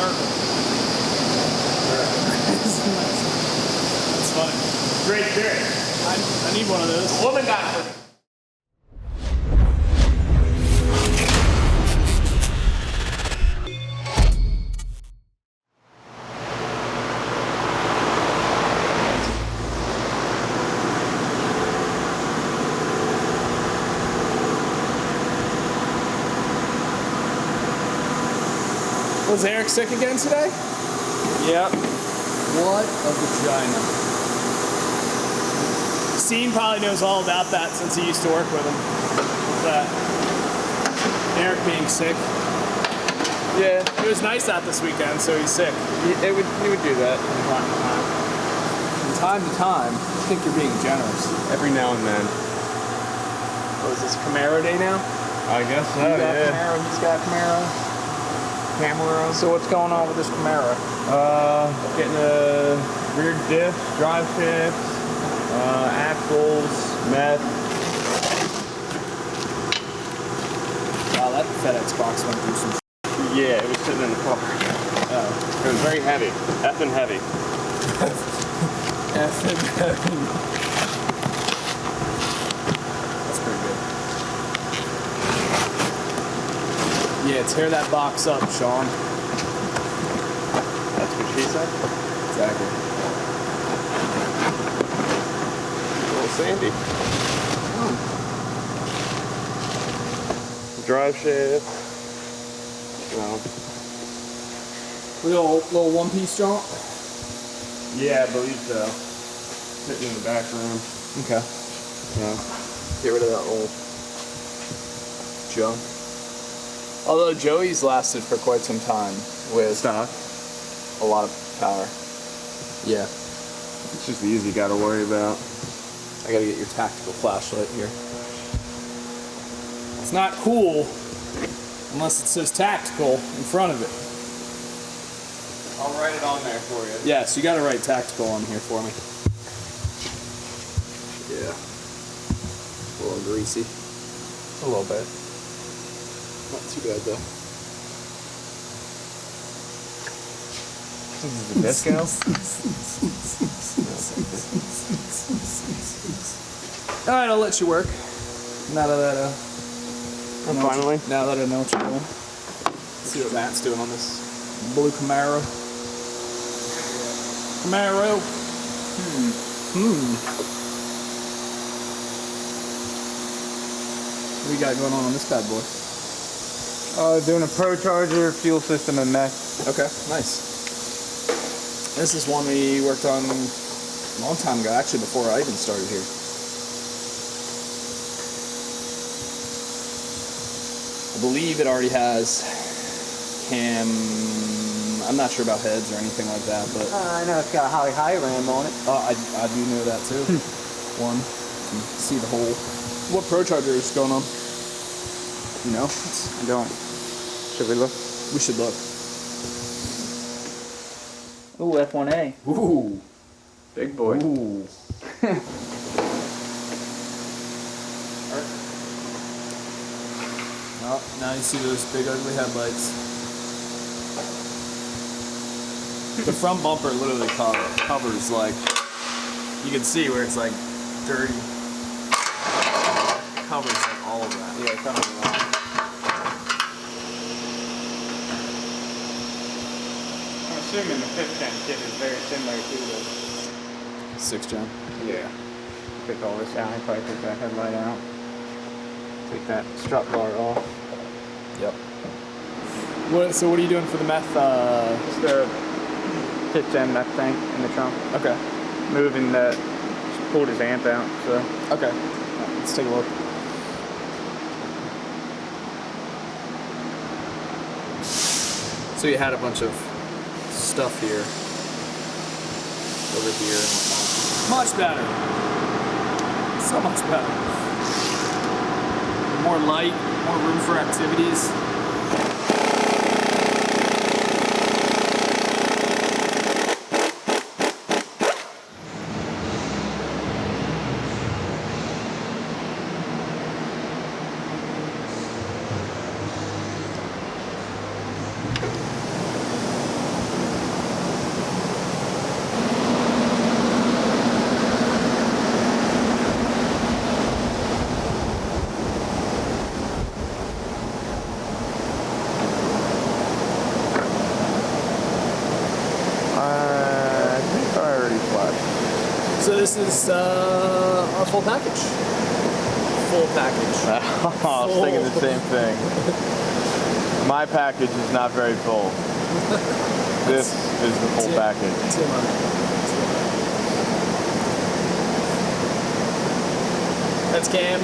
America. That's funny. Great trick. I need one of those. A woman got it for me. Was Eric sick again today? Yep. What a vagina. Steen probably knows all about that since he used to work with him. That Eric being sick. Yeah. It was nice out this weekend, so he's sick. He would do that from time to time. From time to time, I think you're being generous. Every now and then. What is this, Camaro day now? I guess so, You got yeah. Camaro, he's got Camaro. So what's going on with this Camaro? Getting a rear diff, drive shafts, axles, meth. Wow, that FedEx box went through some shit. Yeah, it was sitting in the car. Oh. It was very heavy. Effing heavy. Effing heavy. That's pretty good. Yeah, tear that box up, Sean. That's what she said? Exactly. Little Sandy. Drive shaft. Little one-piece jump? Yeah, I believe so. Sitting in the back room. Okay. Yeah. Get rid of that old junk. Although Joey's lasted for quite some time with Stock. a lot of power. Yeah. It's just the easy you gotta worry about. I gotta get your tactical flashlight here. It's not cool unless it says tactical in front of it. I'll write it on there for you. Yes, you gotta write tactical on here for me. Yeah. A little greasy. A little bit. Not too bad though. This is a disco? Alright, I'll let you work. Now that Finally? Now that I know what you're doing. Let's see what Matt's doing on this blue Camaro. Camaro. What do you got going on this bad boy? Doing a ProCharger, fuel system, and meth. Okay, nice. This is one we worked on a long time ago, actually before I even started here. I believe it already has cam. I'm not sure about heads or anything like that, but I know it's got a high ram on it. I do know that too. One, you can see the whole. What ProCharger is going on? You know? I don't. Should we look? We should look. Ooh, F1A. Ooh, Big boy. ooh. Oh, now you see those big ugly headlights. The front bumper literally covers, like, you can see where it's like dirty. It covers like all of that. Yeah, covers it all. I'm assuming the 5th gen kit is very similar to the 6th gen. Yeah. Take all this out, probably take that headlight out. Take that strut bar off. Yep. So what are you doing for the meth? Just the 5th gen meth tank in the trunk. Okay. Moving that, just pulled his amp out, so. Okay. Let's take a look. So you had a bunch of stuff here, over here and whatnot. Much better. So much better. More light, more room for activities. So this is our full package. Full package. I was thinking the same thing. My package is not very full. This is the full package. That's Cam.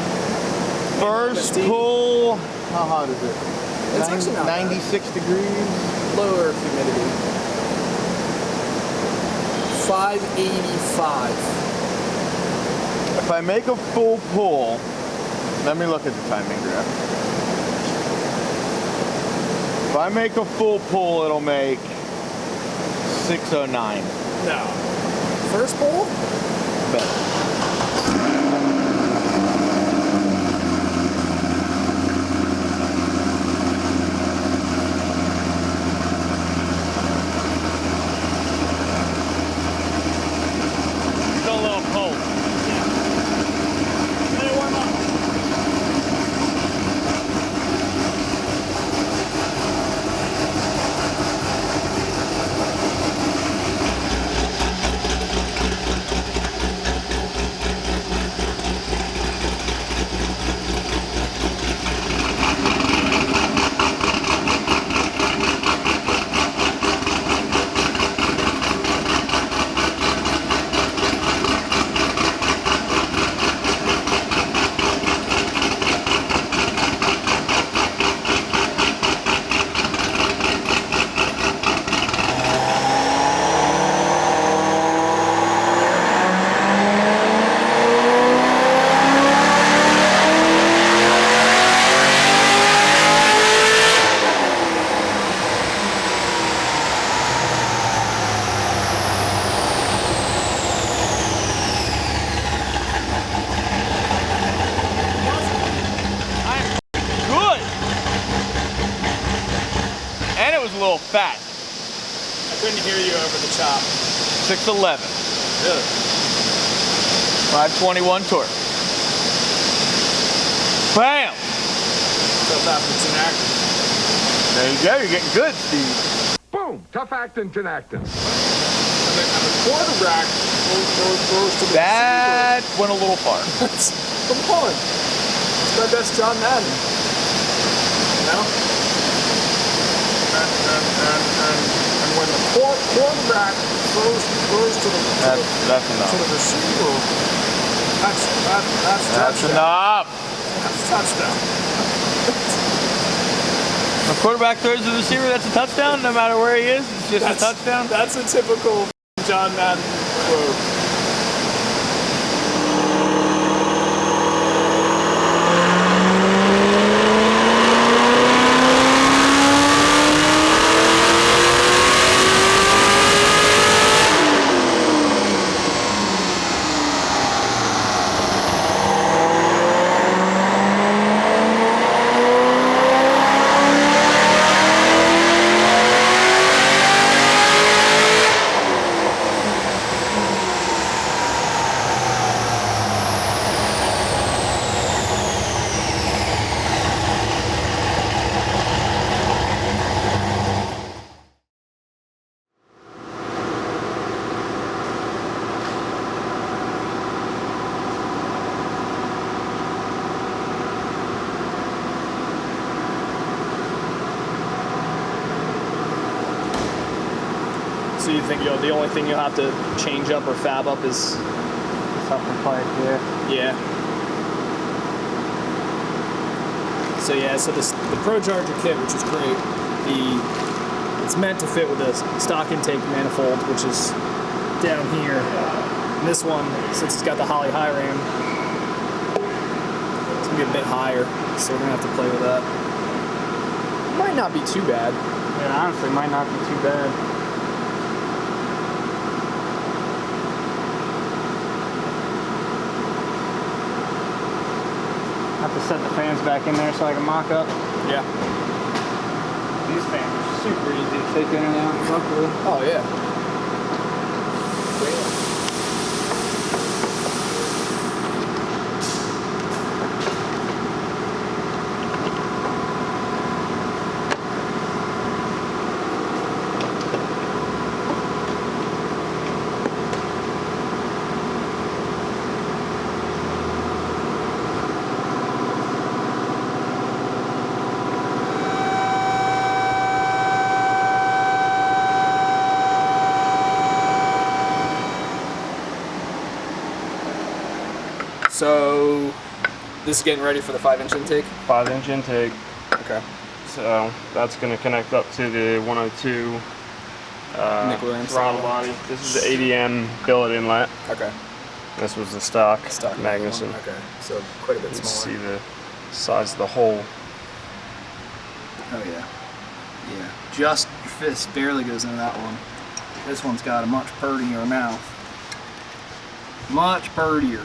First pull, how hot is it? It's actually not 96 degrees. Lower humidity. 585. If I make a full pull, let me look at the timing graph. If I make a full pull, it'll make 609. No. First pull? Better. Fat. I couldn't hear you over the chop. 611. Really? 521 torque. Bam! Tough acting, Tinactin. There you go, you're getting good, Steve. Boom! Tough acting, Tinactin. And the quarterback goes to the That went a little far. Come on. It's my best John Madden. You know? And when the quarterback throws to the that's enough. To the receiver, that's touchdown. Enough. That's touchdown. The quarterback throws to the receiver, that's a touchdown, no matter where he is. It's just a touchdown. That's a typical John Madden quote. So you think the only thing you'll have to change up or fab up is Something pipe, yeah. yeah. So yeah, so the ProCharger kit, which is great, it's meant to fit with a stock intake manifold, which is down here. And this one, since it's got the Holley high ram, it's gonna be a bit higher, so we're gonna have to play with that. Might not be too bad. Yeah, honestly, might not be too bad. Have to set the fans back in there so I can mock up. Yeah. These fans are super easy to take in and out. Luckily. Oh yeah. So this is getting ready for the 5-inch intake? 5-inch intake. Okay. So that's going to connect up to the 102 Nick Williams throttle body. This is the ADM billet inlet. Okay. This was the stock, Magnuson. Magnuson. Okay. So quite a bit You can smaller. see the size of the hole. Oh yeah. Yeah. Just your fist barely goes into that one. This one's got a much purtier mouth. Much purtier.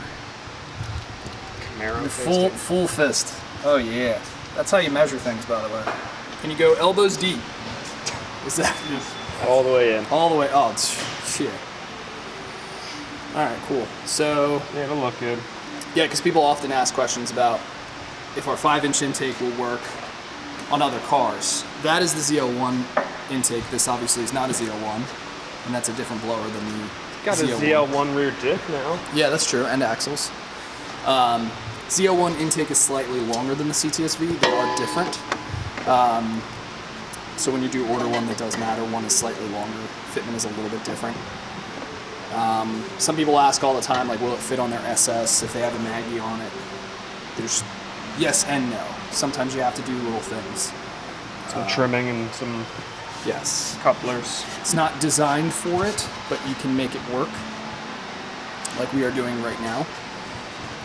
Camaro Full fist. Oh yeah. That's how you measure things, by the way. Can you go elbows deep? Is that all the way in. all the way? Oh shit. All right, cool. So Yeah, it'll look good. yeah, because people often ask questions about if our 5-inch intake will work on other cars. That is the Z01 intake. This obviously is not a Z01, and that's a different blower than the Got a ZL1 rear diff now. Yeah, that's true, and axles. Z01 intake is slightly longer than the CTSV. They are different. So when you do order one, that does matter. One is slightly longer. Fitment is a little bit different. Some people ask all the time, like, will it fit on their SS if they have a Maggie on it? There's yes and no. Sometimes you have to do little things. Some trimming and some Yes. couplers. It's not designed for it, but you can make it work, like we are doing right now.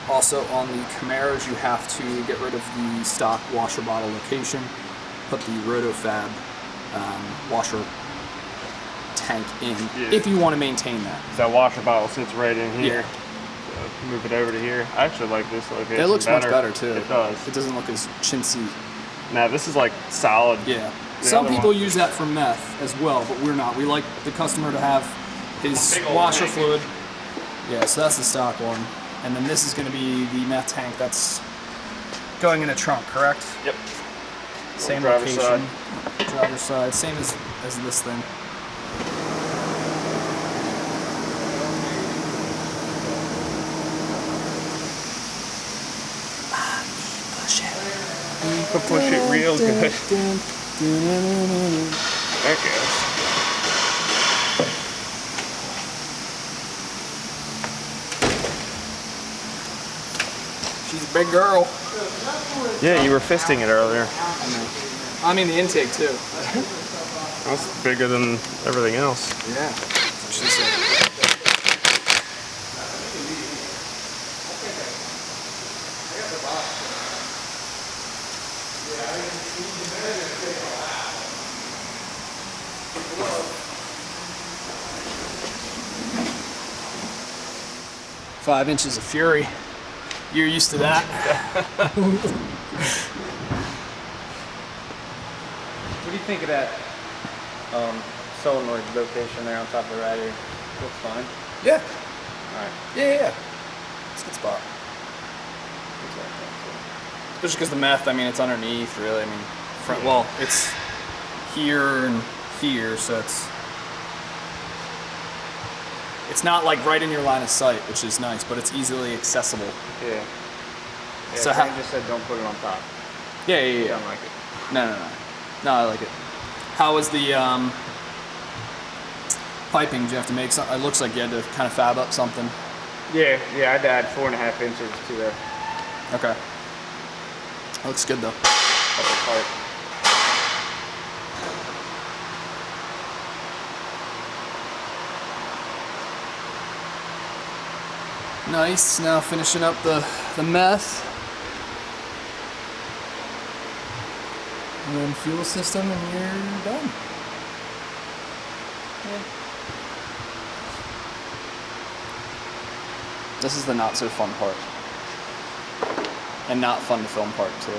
Also, on the Camaros, you have to get rid of the stock washer bottle location, put the RotoFab washer tank in, if you want to maintain that. That washer bottle sits right in here. Yeah. So move it over to here. I actually like this location. It looks much better too. It does. It doesn't look as chintzy. Now this is like solid. Yeah. The Some other people one- use that for meth as well, but we're not. We like the customer to have his Big old washer tank. fluid. Yeah, so that's the stock one. And then this is going to be the meth tank that's going in a trunk, correct? Yep. Same driver's location. Driver's side. Same as this thing. Push it. You can push it real good. There it goes. She's a big girl. Yeah, you were fisting it earlier. I mean the intake too. That's bigger than everything else. Yeah. She said. Five inches of fury. You're used to that. What do you think of that solenoid location there on top of the radiator? Looks fine. Yeah. Alright. Yeah. It's a good spot. Especially because the meth, I mean, it's underneath, really. I mean, front. Well, it's here and here, so it's not like right in your line of sight, which is nice, but it's easily accessible. Yeah. So So how- Frank just said don't put it on top. Yeah. I don't like it. No, I like it. How was the piping? Did you have to make something? It looks like you had to kind of fab up something. Yeah, I had to add 4.5 inches to the Okay. That looks good though. upper part. Nice. Now finishing up the meth. And then fuel system, and you're done. Yeah. This is the not so fun part. And not fun to film part too.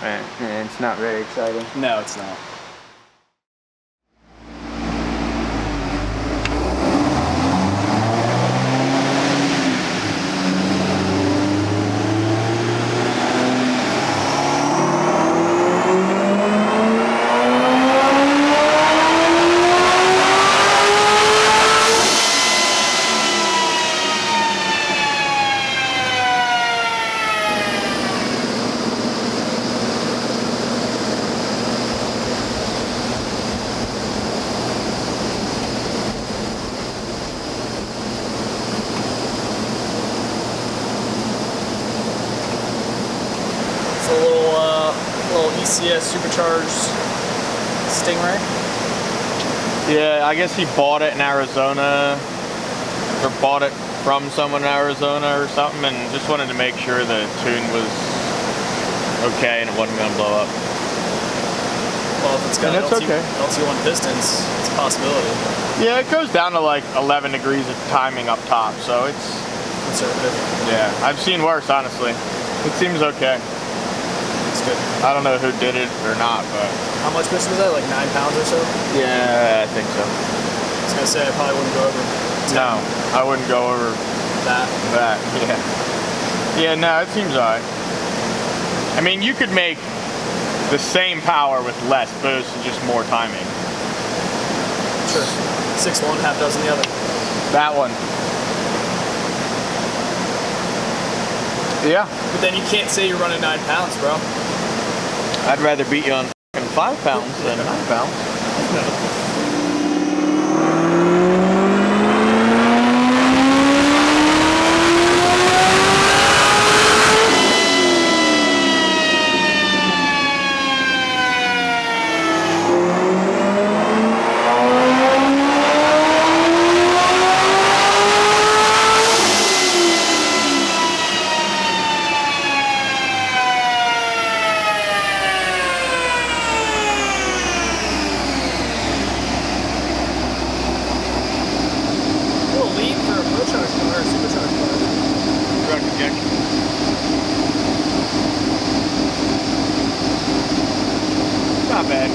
And it's not very exciting. No, it's not. CS supercharged Stingray. Yeah, I guess he bought it in Arizona, or bought it from someone in Arizona or something, and just wanted to make sure the tune was okay and it wasn't going to blow up. Well, if it's got And it's okay. LT1 pistons, it's a possibility. Yeah, it goes down to like 11 degrees of timing up top, so it's... Conservative. Yeah, I've seen worse, honestly. It seems okay. It's good. I don't know who did it or not, but... How much piston was that? Like 9 pounds or so? Yeah, I think so. I was gonna say I probably wouldn't go over 10. No, I wouldn't go over That. yeah. Yeah, no, it seems alright. I mean, you could make the same power with less boost and just more timing. Sure. 6-1, half dozen the other. That one. Yeah. But then you can't say you're running 9 pounds, bro. I'd rather beat you on 5 pounds than 9 pounds. Not bad.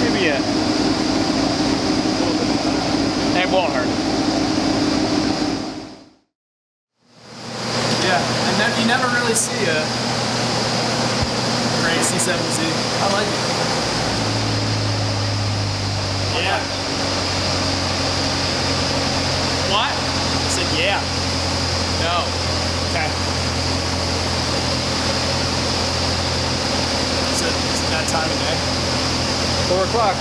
Maybe a little bit. It won't hurt. Yeah, and then you never really see a gray C7Z. I like it. Yeah. What? I said yeah. No. Okay. Is it that time of day? 4 o'clock.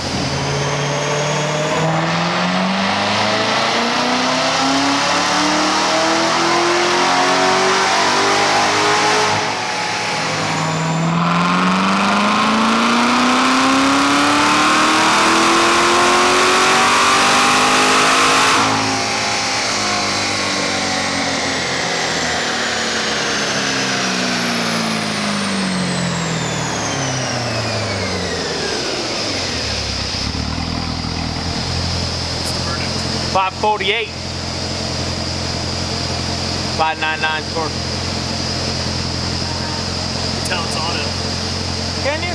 .548. 599 torque. Tell it's on it. Can you?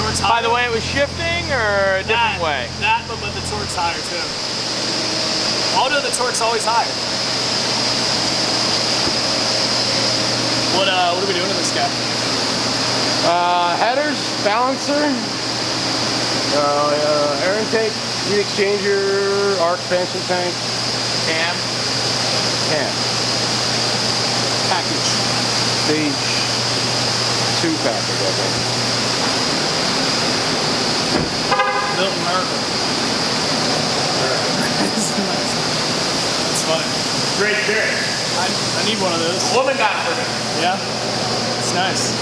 Torque's By higher. the way it was shifting or a different way? That, but the torque's higher too. Although the torque's always higher. What are we doing to this guy? Headers, balancer, air intake, heat exchanger, arc expansion tank, Cam? Package. stage 2 package, I think. Built in America. That's funny. Great chair. I need one of those. Woman got it for me. Yeah? It's nice.